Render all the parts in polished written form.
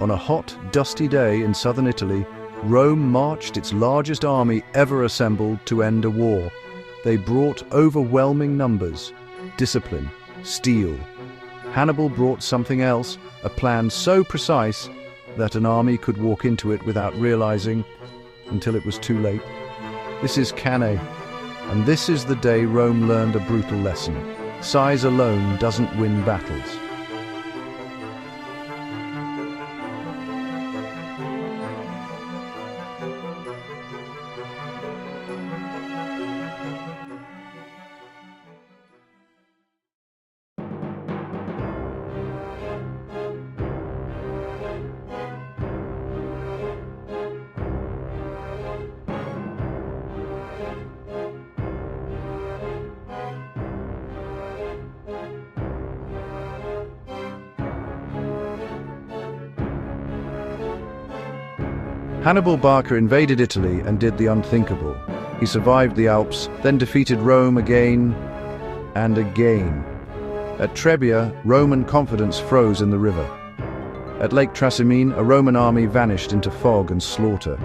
On a hot, dusty day in southern Italy, Rome marched its largest army ever assembled to end a war. They brought overwhelming numbers, discipline, steel. Hannibal brought something else, a plan so precise that an army could walk into it without realizing until it was too late. This is Cannae, and this is the day Rome learned a brutal lesson. Size alone doesn't win battles. Hannibal Barca invaded Italy and did the unthinkable. He survived the Alps, then defeated Rome again and again. At Trebia, Roman confidence froze in the river. At Lake Trasimene, a Roman army vanished into fog and slaughter.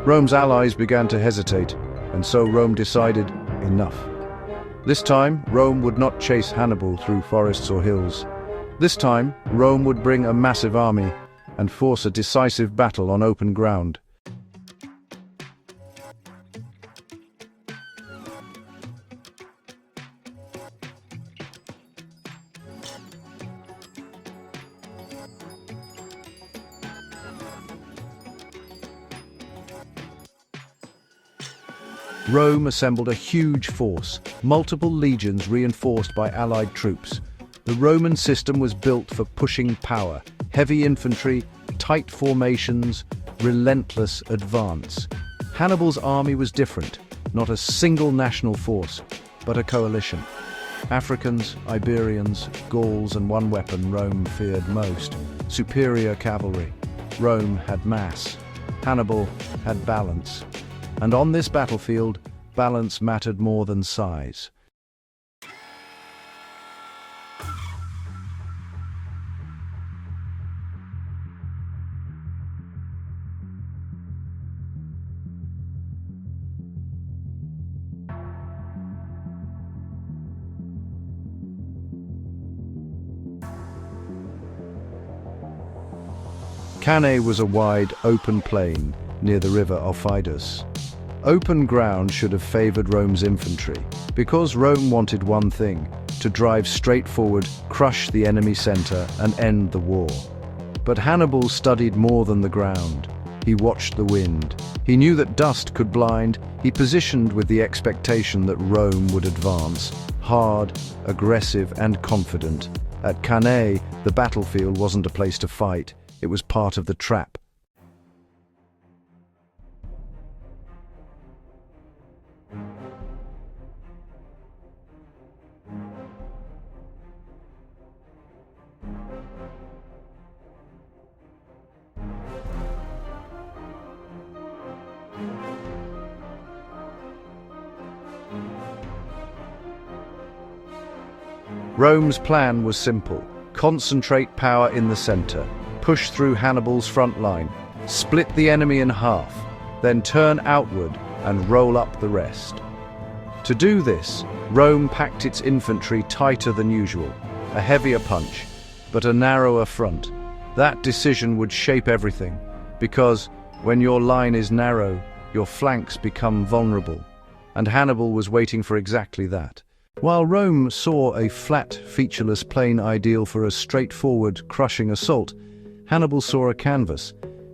Rome's allies began to hesitate, and so Rome decided, enough. This time, Rome would not chase Hannibal through forests or hills. This time, Rome would bring a massive army and force a decisive battle on open ground. Rome assembled a huge force, multiple legions reinforced by allied troops. The Roman system was built for pushing power, heavy infantry, tight formations, relentless advance. Hannibal's army was different, not a single national force, but a coalition. Africans, Iberians, Gauls, and one weapon Rome feared most: superior cavalry. Rome had mass. Hannibal had balance. And on this battlefield, balance mattered more than size. Cannae was a wide, open plain near the river Aufidus. Open ground should have favored Rome's infantry, because Rome wanted one thing: to drive straight forward, crush the enemy center, and end the war. But Hannibal studied more than the ground. He watched the wind. He knew that dust could blind. He positioned with the expectation that Rome would advance, hard, aggressive, and confident. At Cannae, the battlefield wasn't a place to fight. It was part of the trap. Rome's plan was simple: concentrate power in the center, push through Hannibal's front line, split the enemy in half, then turn outward and roll up the rest. To do this, Rome packed its infantry tighter than usual, a heavier punch, but a narrower front. That decision would shape everything, because when your line is narrow, your flanks become vulnerable, and Hannibal was waiting for exactly that. While Rome saw a flat, featureless plain ideal for a straightforward, crushing assault, Hannibal saw a canvas.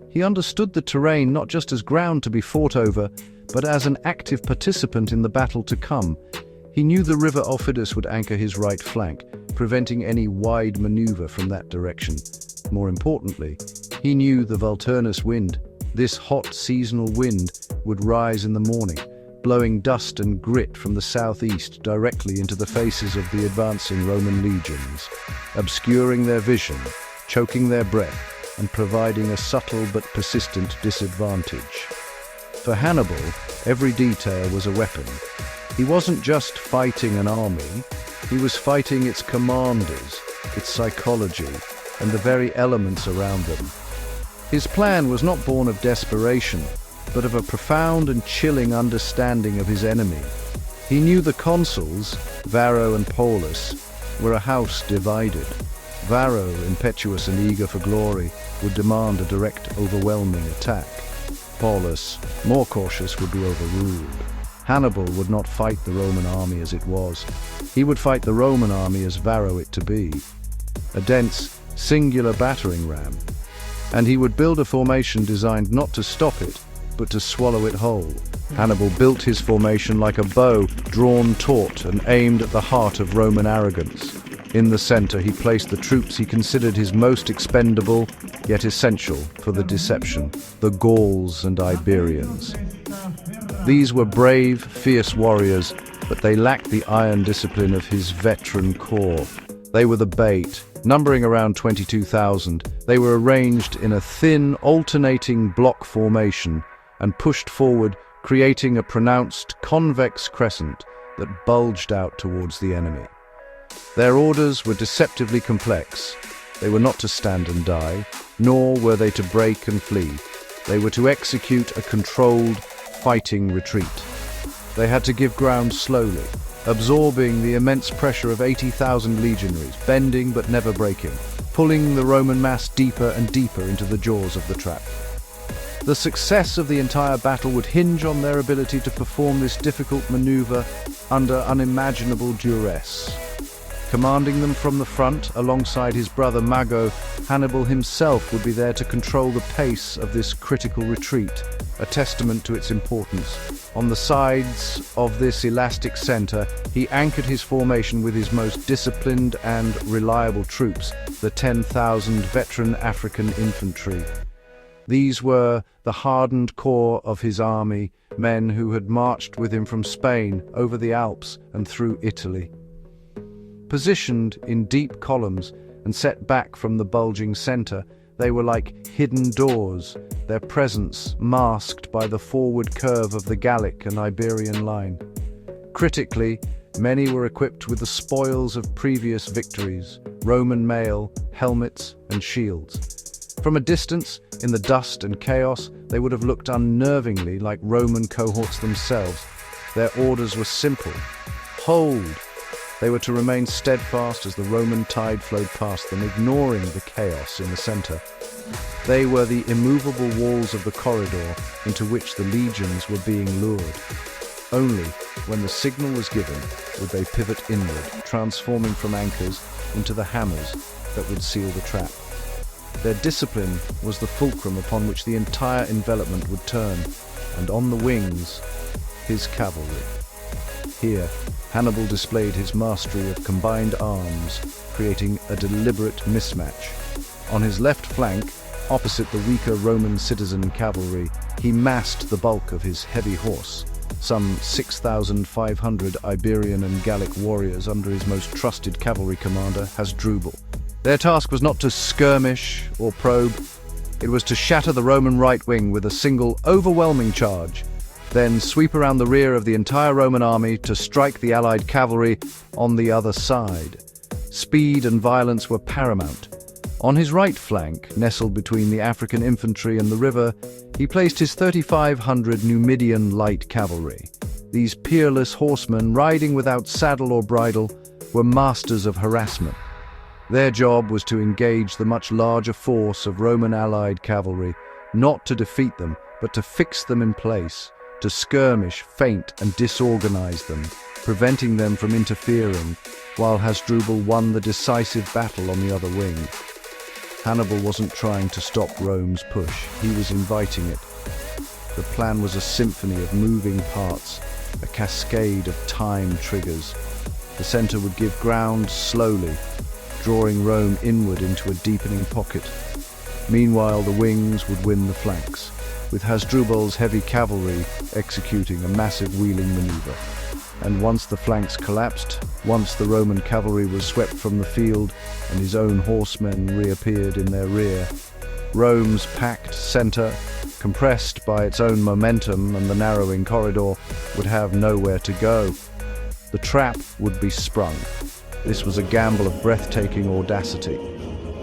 He understood the terrain not just as ground to be fought over, but as an active participant in the battle to come. He knew the river Aufidus would anchor his right flank, preventing any wide maneuver from that direction. More importantly, he knew the Vulturnus wind. This hot seasonal wind would rise in the morning, blowing dust and grit from the southeast directly into the faces of the advancing Roman legions, obscuring their vision, choking their breath, and providing a subtle but persistent disadvantage. For Hannibal, every detail was a weapon. He wasn't just fighting an army, he was fighting its commanders, its psychology, and the very elements around them. His plan was not born of desperation, but of a profound and chilling understanding of his enemy. He knew the consuls, Varro and Paulus, were a house divided. Varro, impetuous and eager for glory, would demand a direct, overwhelming attack. Paulus, more cautious, would be overruled. Hannibal would not fight the Roman army as it was. He would fight the Roman army as Varro it to be, a dense, singular battering ram. And he would build a formation designed not to stop it, but to swallow it whole. Hannibal built his formation like a bow drawn taut and aimed at the heart of Roman arrogance. In the center, he placed the troops he considered his most expendable, yet essential for the deception, the Gauls and Iberians. These were brave, fierce warriors, but they lacked the iron discipline of his veteran corps. They were the bait. Numbering around 22,000, they were arranged in a thin, alternating block formation and pushed forward, creating a pronounced convex crescent that bulged out towards the enemy. Their orders were deceptively complex. They were not to stand and die, nor were they to break and flee. They were to execute a controlled, fighting retreat. They had to give ground slowly, absorbing the immense pressure of 80,000 legionaries, bending but never breaking, pulling the Roman mass deeper and deeper into the jaws of the trap. The success of the entire battle would hinge on their ability to perform this difficult maneuver under unimaginable duress. Commanding them from the front, alongside his brother Mago, Hannibal himself would be there to control the pace of this critical retreat, a testament to its importance. On the sides of this elastic center, he anchored his formation with his most disciplined and reliable troops, the 10,000 veteran African infantry. These were the hardened core of his army, men who had marched with him from Spain, over the Alps, and through Italy. Positioned in deep columns and set back from the bulging center, they were like hidden doors, their presence masked by the forward curve of the Gallic and Iberian line. Critically, many were equipped with the spoils of previous victories, Roman mail, helmets, and shields. From a distance, in the dust and chaos, they would have looked unnervingly like Roman cohorts themselves. Their orders were simple: hold. They were to remain steadfast as the Roman tide flowed past them, ignoring the chaos in the center. They were the immovable walls of the corridor into which the legions were being lured. Only when the signal was given would they pivot inward, transforming from anchors into the hammers that would seal the trap. Their discipline was the fulcrum upon which the entire envelopment would turn, and on the wings, his cavalry. Here, Hannibal displayed his mastery of combined arms, creating a deliberate mismatch. On his left flank, opposite the weaker Roman citizen cavalry, he massed the bulk of his heavy horse, some 6,500 Iberian and Gallic warriors under his most trusted cavalry commander, Hasdrubal. Their task was not to skirmish or probe, it was to shatter the Roman right wing with a single, overwhelming charge, then sweep around the rear of the entire Roman army to strike the allied cavalry on the other side. Speed and violence were paramount. On his right flank, nestled between the African infantry and the river, he placed his 3,500 Numidian light cavalry. These peerless horsemen, riding without saddle or bridle, were masters of harassment. Their job was to engage the much larger force of Roman allied cavalry, not to defeat them, but to fix them in place, to skirmish, feint, and disorganize them, preventing them from interfering, while Hasdrubal won the decisive battle on the other wing. Hannibal wasn't trying to stop Rome's push, he was inviting it. The plan was a symphony of moving parts, a cascade of time triggers. The center would give ground slowly, drawing Rome inward into a deepening pocket. Meanwhile, the wings would win the flanks, with Hasdrubal's heavy cavalry executing a massive wheeling maneuver. And once the flanks collapsed, once the Roman cavalry was swept from the field and his own horsemen reappeared in their rear, Rome's packed center, compressed by its own momentum and the narrowing corridor, would have nowhere to go. The trap would be sprung. This was a gamble of breathtaking audacity.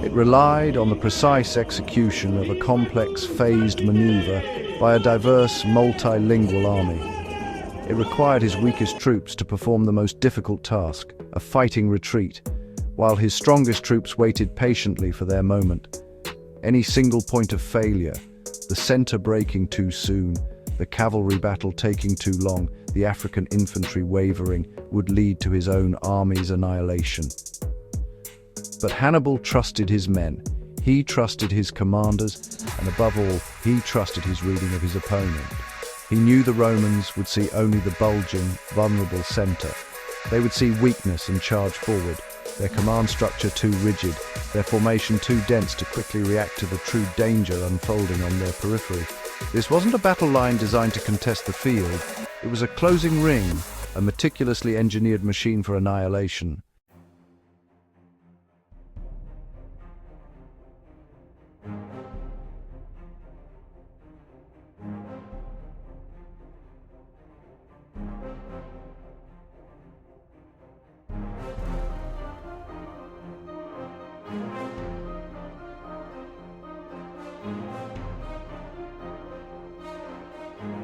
It relied on the precise execution of a complex phased maneuver by a diverse, multilingual army. It required his weakest troops to perform the most difficult task, a fighting retreat, while his strongest troops waited patiently for their moment. Any single point of failure, the center breaking too soon, the cavalry battle taking too long, the African infantry wavering, would lead to his own army's annihilation. But Hannibal trusted his men. He trusted his commanders, and above all, he trusted his reading of his opponent. He knew the Romans would see only the bulging, vulnerable center. They would see weakness and charge forward, their command structure too rigid, their formation too dense to quickly react to the true danger unfolding on their periphery. This wasn't a battle line designed to contest the field. It was a closing ring, a meticulously engineered machine for annihilation.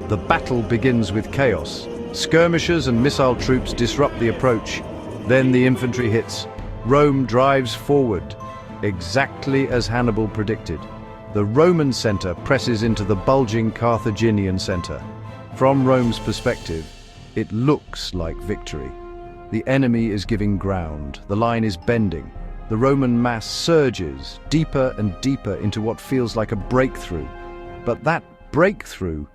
The battle begins with chaos. Skirmishers and missile troops disrupt the approach. Then the infantry hits. Rome drives forward, exactly as Hannibal predicted. The Roman center presses into the bulging Carthaginian center. From Rome's perspective, it looks like victory. The enemy is giving ground. The line is bending. The Roman mass surges deeper and deeper into what feels like a breakthrough. But that breakthrough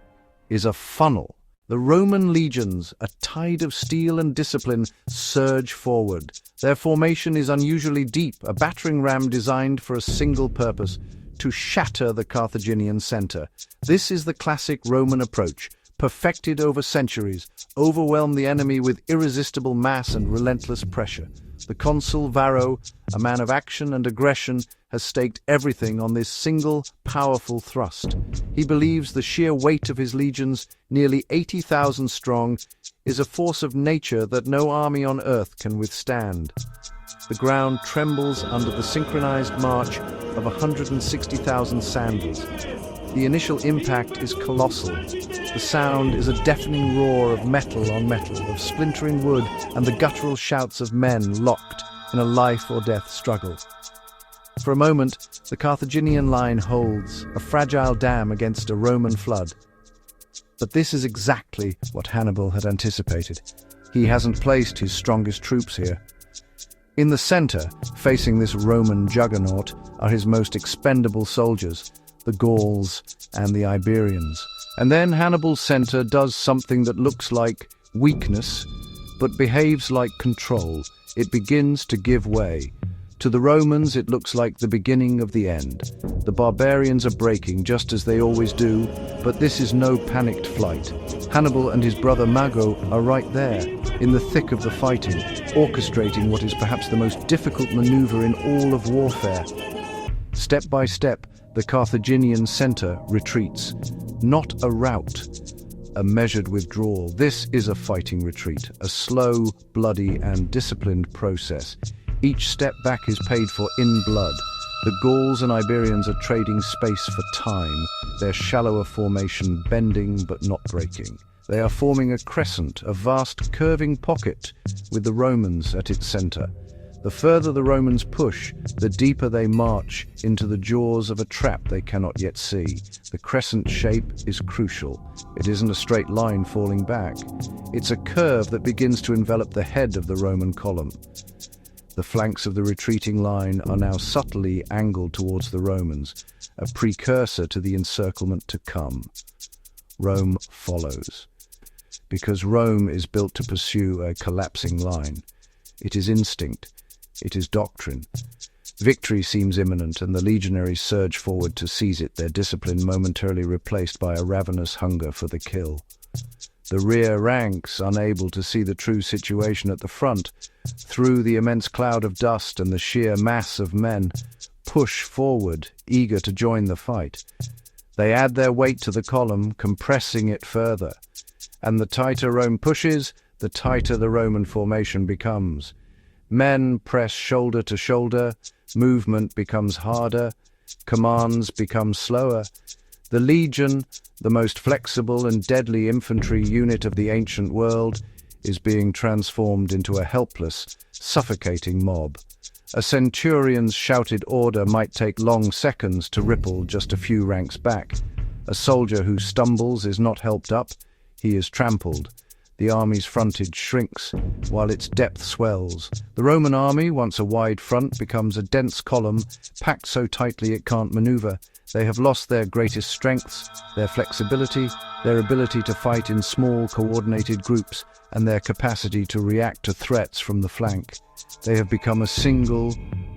is a funnel. The Roman legions, a tide of steel and discipline, surge forward. Their formation is unusually deep, a battering ram designed for a single purpose: to shatter the Carthaginian center. This is the classic Roman approach, perfected over centuries: overwhelm the enemy with irresistible mass and relentless pressure. The consul Varro, a man of action and aggression, has staked everything on this single, powerful thrust. He believes the sheer weight of his legions, nearly 80,000 strong, is a force of nature that no army on earth can withstand. The ground trembles under the synchronized march of 160,000 sandals. The initial impact is colossal. The sound is a deafening roar of metal on metal, of splintering wood, and the guttural shouts of men locked in a life-or-death struggle. For a moment, the Carthaginian line holds, a fragile dam against a Roman flood. But this is exactly what Hannibal had anticipated. He hasn't placed his strongest troops here. In the center, facing this Roman juggernaut, are his most expendable soldiers, the Gauls and the Iberians. And then Hannibal's center does something that looks like weakness, but behaves like control. It begins to give way. To the Romans, it looks like the beginning of the end. The barbarians are breaking, just as they always do, but this is no panicked flight. Hannibal and his brother Mago are right there, in the thick of the fighting, orchestrating what is perhaps the most difficult maneuver in all of warfare. Step by step, the Carthaginian center retreats. Not a rout, a measured withdrawal. This is a fighting retreat, a slow, bloody, and disciplined process. Each step back is paid for in blood. The Gauls and Iberians are trading space for time, their shallower formation bending but not breaking. They are forming a crescent, a vast curving pocket, with the Romans at its center. The further the Romans push, the deeper they march into the jaws of a trap they cannot yet see. The crescent shape is crucial. It isn't a straight line falling back. It's a curve that begins to envelop the head of the Roman column. The flanks of the retreating line are now subtly angled towards the Romans, a precursor to the encirclement to come. Rome follows. Because Rome is built to pursue a collapsing line. It is instinct. It is doctrine. Victory seems imminent, and the legionaries surge forward to seize it, their discipline momentarily replaced by a ravenous hunger for the kill. The rear ranks, unable to see the true situation at the front, through the immense cloud of dust and the sheer mass of men, push forward, eager to join the fight. They add their weight to the column, compressing it further. And the tighter Rome pushes, the tighter the Roman formation becomes. Men press shoulder to shoulder, movement becomes harder, commands become slower. The legion, the most flexible and deadly infantry unit of the ancient world, is being transformed into a helpless, suffocating mob. A centurion's shouted order might take long seconds to ripple just a few ranks back. A soldier who stumbles is not helped up, he is trampled. The army's frontage shrinks, while its depth swells. The Roman army, once a wide front, becomes a dense column, packed so tightly it can't maneuver. They have lost their greatest strengths, their flexibility, their ability to fight in small, coordinated groups, and their capacity to react to threats from the flank. They have become a single,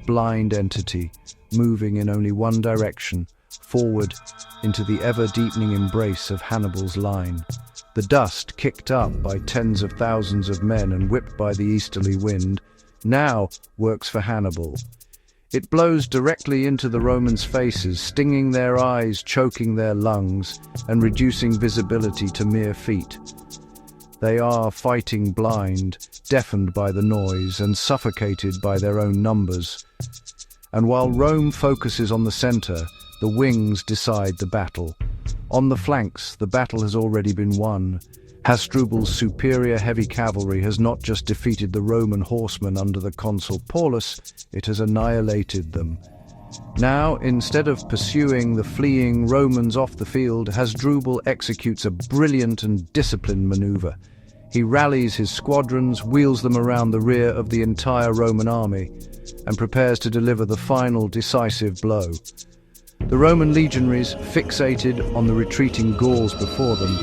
blind entity, moving in only one direction, forward into the ever-deepening embrace of Hannibal's line. The dust, kicked up by tens of thousands of men and whipped by the easterly wind, now works for Hannibal. It blows directly into the Romans' faces, stinging their eyes, choking their lungs, and reducing visibility to mere feet. They are fighting blind, deafened by the noise, and suffocated by their own numbers. And while Rome focuses on the center, the wings decide the battle. On the flanks, the battle has already been won. Hasdrubal's superior heavy cavalry has not just defeated the Roman horsemen under the consul Paulus, it has annihilated them. Now, instead of pursuing the fleeing Romans off the field, Hasdrubal executes a brilliant and disciplined maneuver. He rallies his squadrons, wheels them around the rear of the entire Roman army, and prepares to deliver the final decisive blow. The Roman legionaries, fixated on the retreating Gauls before them,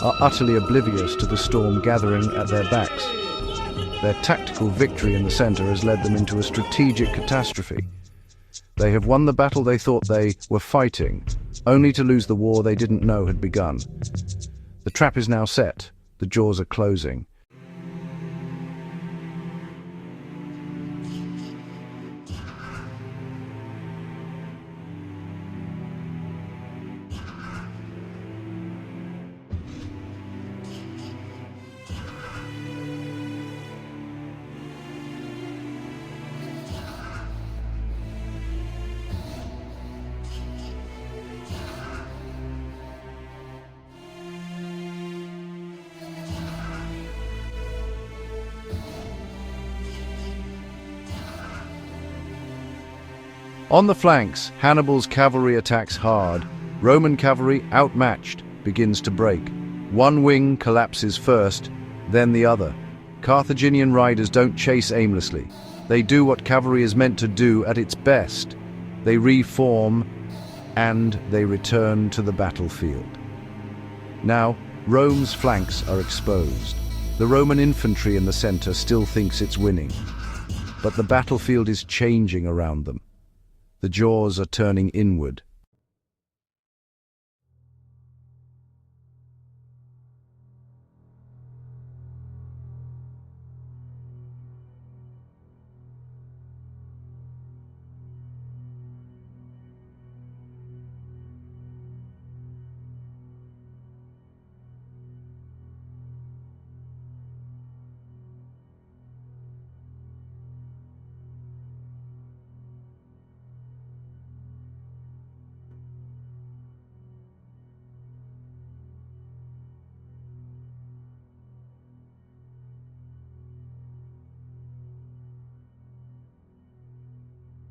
are utterly oblivious to the storm gathering at their backs. Their tactical victory in the center has led them into a strategic catastrophe. They have won the battle they thought they were fighting, only to lose the war they didn't know had begun. The trap is now set, the jaws are closing. On the flanks, Hannibal's cavalry attacks hard. Roman cavalry, outmatched, begins to break. One wing collapses first, then the other. Carthaginian riders don't chase aimlessly. They do what cavalry is meant to do at its best. They reform, and they return to the battlefield. Now, Rome's flanks are exposed. The Roman infantry in the center still thinks it's winning. But the battlefield is changing around them. The jaws are turning inward.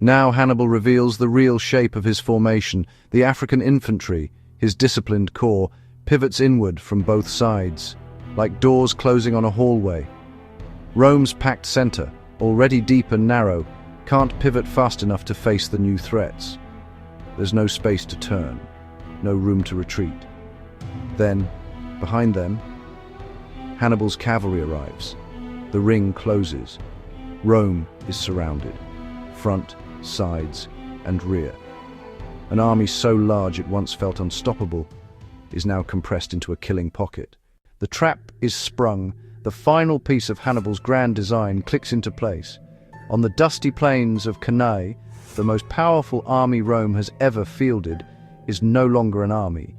Now Hannibal reveals the real shape of his formation. The African infantry, his disciplined corps, pivots inward from both sides, like doors closing on a hallway. Rome's packed center, already deep and narrow, can't pivot fast enough to face the new threats. There's no space to turn, no room to retreat. Then, behind them, Hannibal's cavalry arrives. The ring closes. Rome is surrounded. Front, sides, and rear. An army so large it once felt unstoppable is now compressed into a killing pocket. The trap is sprung. The final piece of Hannibal's grand design clicks into place. On the dusty plains of Cannae, the most powerful army Rome has ever fielded is no longer an army.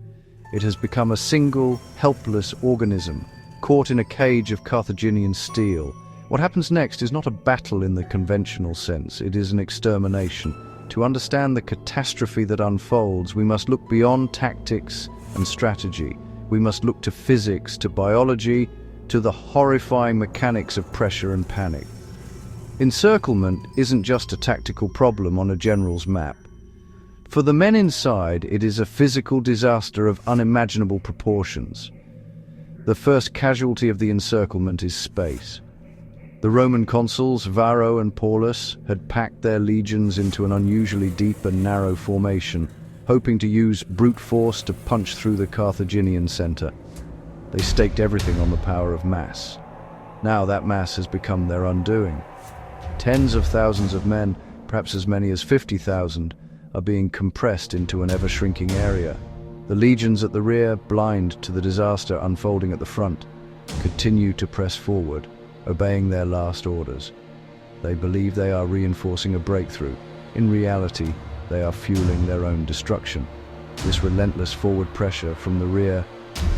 It has become a single, helpless organism, caught in a cage of Carthaginian steel. What happens next is not a battle in the conventional sense, it is an extermination. To understand the catastrophe that unfolds, we must look beyond tactics and strategy. We must look to physics, to biology, to the horrifying mechanics of pressure and panic. Encirclement isn't just a tactical problem on a general's map. For the men inside, it is a physical disaster of unimaginable proportions. The first casualty of the encirclement is space. The Roman consuls, Varro and Paulus, had packed their legions into an unusually deep and narrow formation, hoping to use brute force to punch through the Carthaginian center. They staked everything on the power of mass. Now that mass has become their undoing. Tens of thousands of men, perhaps as many as 50,000, are being compressed into an ever-shrinking area. The legions at the rear, blind to the disaster unfolding at the front, continue to press forward, obeying their last orders. They believe they are reinforcing a breakthrough. In reality, they are fueling their own destruction. This relentless forward pressure from the rear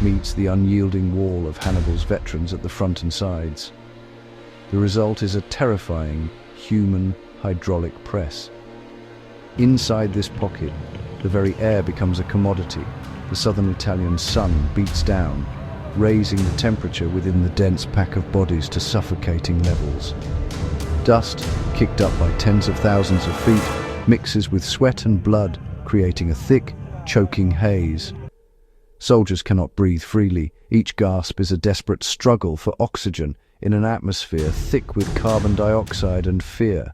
meets the unyielding wall of Hannibal's veterans at the front and sides. The result is a terrifying human hydraulic press. Inside this pocket, the very air becomes a commodity. The southern Italian sun beats down, raising the temperature within the dense pack of bodies to suffocating levels. Dust, kicked up by tens of thousands of feet, mixes with sweat and blood, creating a thick, choking haze. Soldiers cannot breathe freely. Each gasp is a desperate struggle for oxygen in an atmosphere thick with carbon dioxide and fear.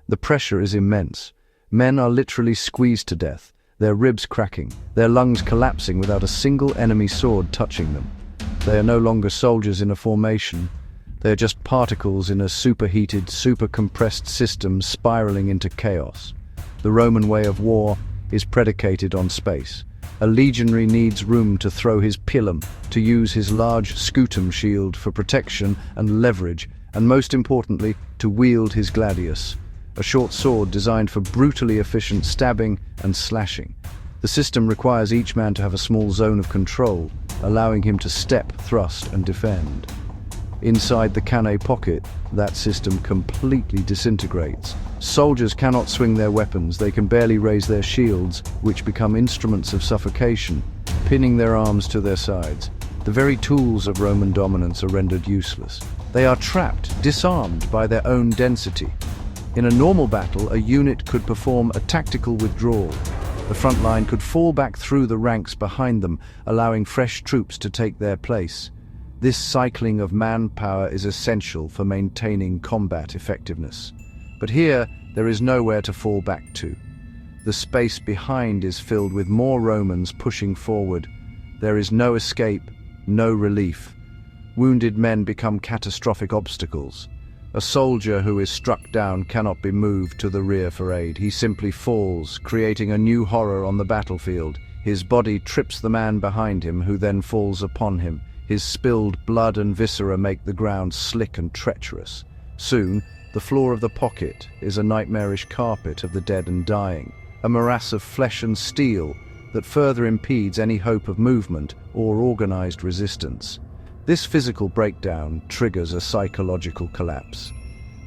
The pressure is immense. Men are literally squeezed to death, their ribs cracking, their lungs collapsing without a single enemy sword touching them. They are no longer soldiers in a formation. They are just particles in a superheated, super-compressed system spiraling into chaos. The Roman way of war is predicated on space. A legionary needs room to throw his pilum, to use his large scutum shield for protection and leverage, and most importantly, to wield his gladius, a short sword designed for brutally efficient stabbing and slashing. The system requires each man to have a small zone of control, allowing him to step, thrust, and defend. Inside the Cannae pocket, that system completely disintegrates. Soldiers cannot swing their weapons, they can barely raise their shields, which become instruments of suffocation, pinning their arms to their sides. The very tools of Roman dominance are rendered useless. They are trapped, disarmed by their own density. In a normal battle, a unit could perform a tactical withdrawal. The front line could fall back through the ranks behind them, allowing fresh troops to take their place. This cycling of manpower is essential for maintaining combat effectiveness. But here, there is nowhere to fall back to. The space behind is filled with more Romans pushing forward. There is no escape, no relief. Wounded men become catastrophic obstacles. A soldier who is struck down cannot be moved to the rear for aid. He simply falls, creating a new horror on the battlefield. His body trips the man behind him, who then falls upon him. His spilled blood and viscera make the ground slick and treacherous. Soon, the floor of the pocket is a nightmarish carpet of the dead and dying, a morass of flesh and steel that further impedes any hope of movement or organized resistance. This physical breakdown triggers a psychological collapse.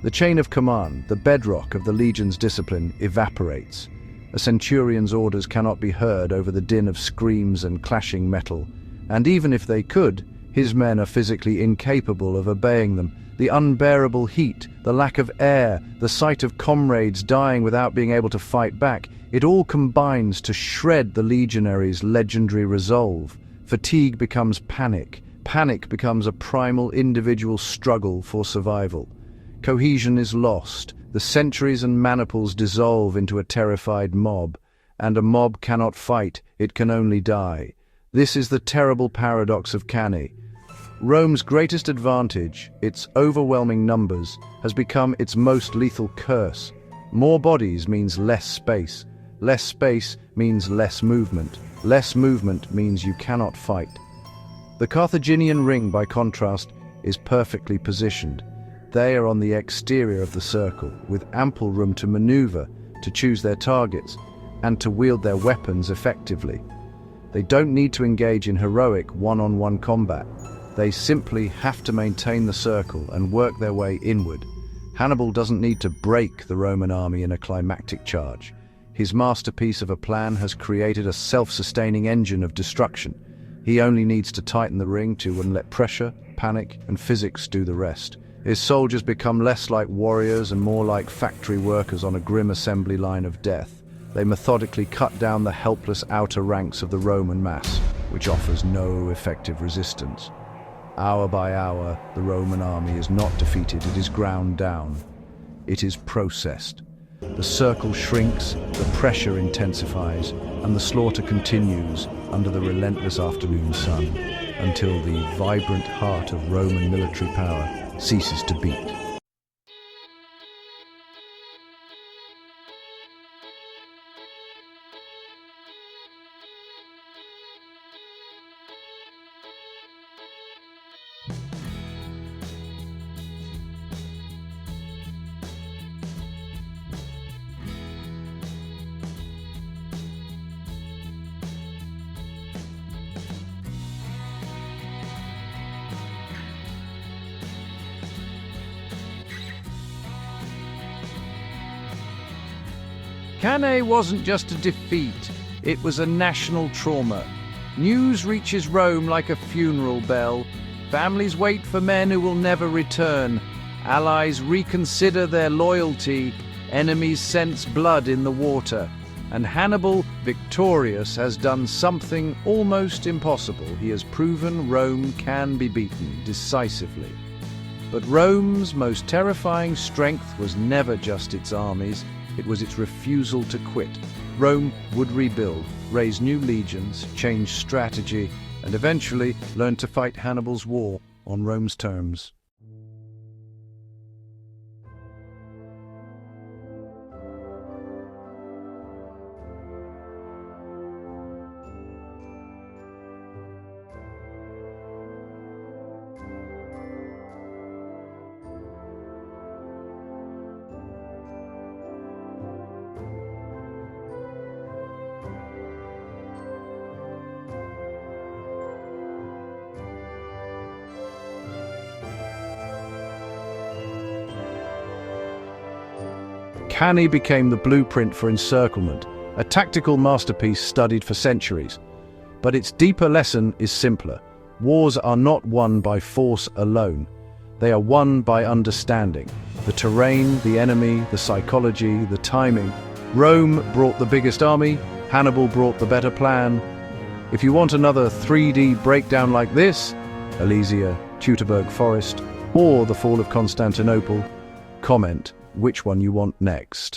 The chain of command, the bedrock of the legion's discipline, evaporates. A centurion's orders cannot be heard over the din of screams and clashing metal, and even if they could, his men are physically incapable of obeying them. The unbearable heat, the lack of air, the sight of comrades dying without being able to fight back, it all combines to shred the legionaries' legendary resolve. Fatigue becomes panic. Panic becomes a primal individual struggle for survival. Cohesion is lost. The centuries and maniples dissolve into a terrified mob. And a mob cannot fight, it can only die. This is the terrible paradox of Cannae. Rome's greatest advantage, its overwhelming numbers, has become its most lethal curse. More bodies means less space. Less space means less movement. Less movement means you cannot fight. The Carthaginian ring, by contrast, is perfectly positioned. They are on the exterior of the circle, with ample room to maneuver, to choose their targets, and to wield their weapons effectively. They don't need to engage in heroic one-on-one combat. They simply have to maintain the circle and work their way inward. Hannibal doesn't need to break the Roman army in a climactic charge. His masterpiece of a plan has created a self-sustaining engine of destruction. He only needs to tighten the ring and let pressure, panic, and physics do the rest. His soldiers become less like warriors and more like factory workers on a grim assembly line of death. They methodically cut down the helpless outer ranks of the Roman mass, which offers no effective resistance. Hour by hour, the Roman army is not defeated, it is ground down. It is processed. The circle shrinks, the pressure intensifies, and the slaughter continues under the relentless afternoon sun, until the vibrant heart of Roman military power ceases to beat. Cannae wasn't just a defeat, it was a national trauma. News reaches Rome like a funeral bell. Families wait for men who will never return. Allies reconsider their loyalty. Enemies sense blood in the water. And Hannibal, victorious, has done something almost impossible. He has proven Rome can be beaten decisively. But Rome's most terrifying strength was never just its armies. It was its refusal to quit. Rome would rebuild, raise new legions, change strategy, and eventually learn to fight Hannibal's war on Rome's terms. Cannae became the blueprint for encirclement, a tactical masterpiece studied for centuries. But its deeper lesson is simpler. Wars are not won by force alone. They are won by understanding. The terrain, the enemy, the psychology, the timing. Rome brought the biggest army, Hannibal brought the better plan. If you want another 3D breakdown like this, Alesia, Teutoburg Forest, or the fall of Constantinople, comment which one you want next.